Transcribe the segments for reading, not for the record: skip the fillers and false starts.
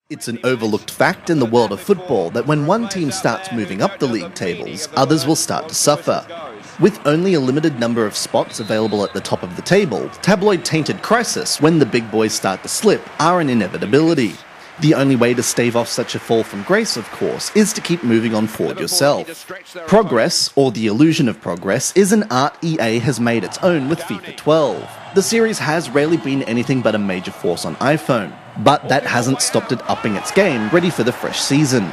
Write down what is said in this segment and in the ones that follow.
It's an overlooked fact in the world of football that when one team starts moving up the league tables, others will start to suffer. With only a limited number of spots available at the top of the table, tabloid-tainted crisis when the big boys start to slip are an inevitability. The only way to stave off such a fall from grace, of course, is to keep moving on forward yourself. Progress, or the illusion of progress, is an art EA has made its own with FIFA 12. The series has rarely been anything but a major force on iPhone, but that hasn't stopped it upping its game, ready for the fresh season.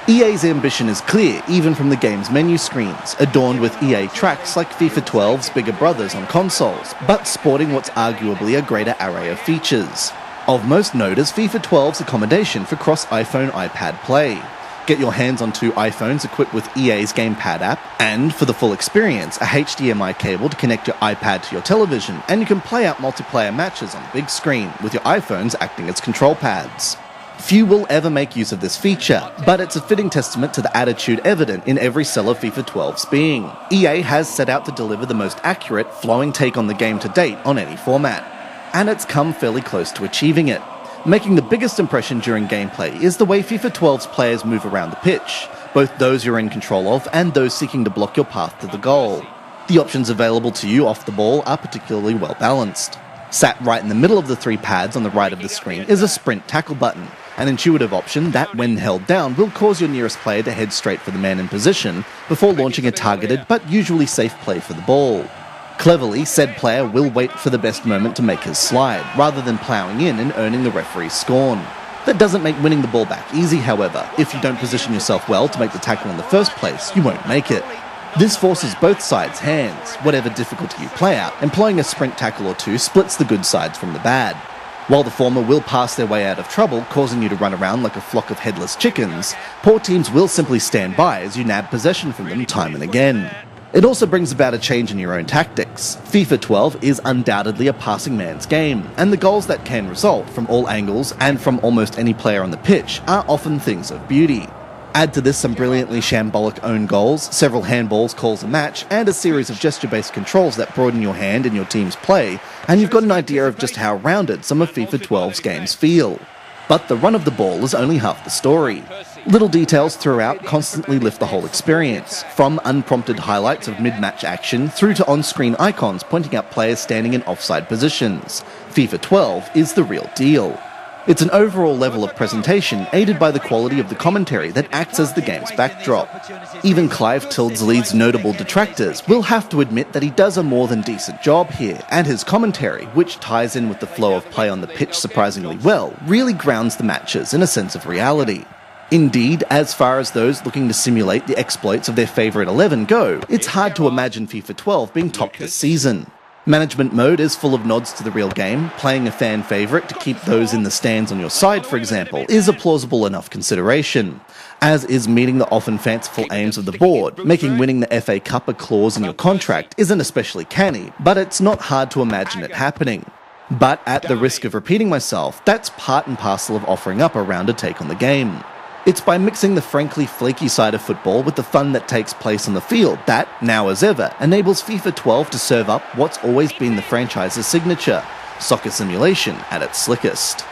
EA's ambition is clear, even from the game's menu screens, adorned with EA tracks like FIFA 12's bigger brothers on consoles, but sporting what's arguably a greater array of features. Of most note is FIFA 12's accommodation for cross-iPhone iPad play. Get your hands on two iPhones equipped with EA's Gamepad app, and for the full experience, a HDMI cable to connect your iPad to your television, and you can play out multiplayer matches on the big screen, with your iPhones acting as control pads. Few will ever make use of this feature, but it's a fitting testament to the attitude evident in every cell of FIFA 12's being. EA has set out to deliver the most accurate, flowing take on the game to date on any format, and it's come fairly close to achieving it. Making the biggest impression during gameplay is the way FIFA 12's players move around the pitch, both those you're in control of and those seeking to block your path to the goal. The options available to you off the ball are particularly well balanced. Sat right in the middle of the three pads on the right of the screen is a sprint tackle button, an intuitive option that, when held down, will cause your nearest player to head straight for the man in position before launching a targeted but usually safe play for the ball. Cleverly, said player will wait for the best moment to make his slide, rather than ploughing in and earning the referee's scorn. That doesn't make winning the ball back easy, however. If you don't position yourself well to make the tackle in the first place, you won't make it. This forces both sides' hands. Whatever difficulty you play out, employing a sprint tackle or two splits the good sides from the bad. While the former will pass their way out of trouble, causing you to run around like a flock of headless chickens, poor teams will simply stand by as you nab possession from them time and again. It also brings about a change in your own tactics. FIFA 12 is undoubtedly a passing man's game, and the goals that can result from all angles and from almost any player on the pitch are often things of beauty. Add to this some brilliantly shambolic own goals, several handballs calls a match, and a series of gesture-based controls that broaden your hand in your team's play, and you've got an idea of just how rounded some of FIFA 12's games feel. But the run of the ball is only half the story. Little details throughout constantly lift the whole experience, from unprompted highlights of mid-match action through to on-screen icons pointing out players standing in offside positions. FIFA 12 is the real deal. It's an overall level of presentation aided by the quality of the commentary that acts as the game's backdrop. Even Clive Tildesley's notable detractors will have to admit that he does a more than decent job here, and his commentary, which ties in with the flow of play on the pitch surprisingly well, really grounds the matches in a sense of reality. Indeed, as far as those looking to simulate the exploits of their favourite 11 go, it's hard to imagine FIFA 12 being topped this season. Management mode is full of nods to the real game. Playing a fan favourite to keep those in the stands on your side, for example, is a plausible enough consideration, as is meeting the often fanciful aims of the board. Making winning the FA Cup a clause in your contract isn't especially canny, but it's not hard to imagine it happening. But at the risk of repeating myself, that's part and parcel of offering up a rounder take on the game. It's by mixing the frankly flaky side of football with the fun that takes place on the field that, now as ever, enables FIFA 12 to serve up what's always been the franchise's signature: soccer simulation at its slickest.